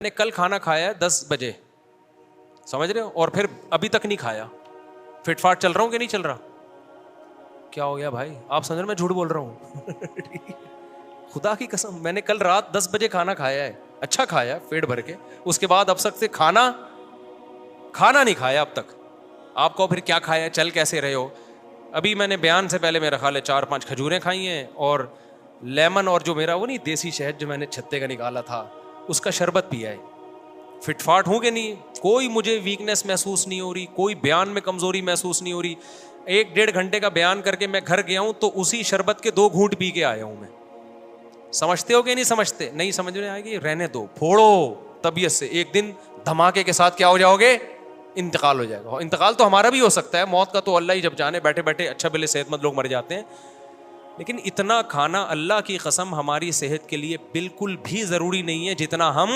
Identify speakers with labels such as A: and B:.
A: نے کل کھانا کھایا ہے 10 بجے, سمجھ رہے ہو, اور پھر ابھی تک نہیں کھایا, فٹ فاٹ چل رہا ہوں کہ نہیں چل رہا؟ کیا ہو گیا بھائی, آپ سمجھ رہے میں جھوٹ بول رہا ہوں؟ خدا کی قسم میں نے کل رات 10 بجے کھانا کھایا ہے, اچھا کھایا پیٹ بھر کے, اس کے بعد اب تک سے کھانا نہیں کھایا اب تک. آپ کو پھر کیا کھایا, چل کیسے رہے ہو؟ ابھی میں نے بیان سے پہلے میرا خیال ہے 4-5 کھجوریں کھائی ہیں, اور لیمن, اور جو میرا وہ نہیں دیسی شہد جو میں نے چھتے کا نکالا تھا اس کا شربت پیا ہے. فٹ فاٹ ہوں کہ نہیں, کوئی مجھے ویکنیس محسوس نہیں ہو رہی, کوئی بیان میں کمزوری محسوس نہیں ہو رہی. 1-1.5 گھنٹے کا بیان کر کے میں گھر گیا ہوں تو اسی شربت کے 2 گھونٹ پی کے آیا ہوں میں. سمجھتے ہو کہ نہیں سمجھتے؟ نہیں سمجھ میں آئے گی, رہنے دو, پھوڑو طبیعت سے. ایک دن دھماکے کے ساتھ کیا ہو جاؤ گے, انتقال ہو جائے گا. انتقال تو ہمارا بھی ہو سکتا ہے, موت کا تو اللہ ہی جب جانے, بیٹھے بیٹھے اچھا بھلے صحت مند لوگ مر جاتے ہیں. لیکن اتنا کھانا اللہ کی قسم ہماری صحت کے لیے بالکل بھی ضروری نہیں ہے جتنا ہم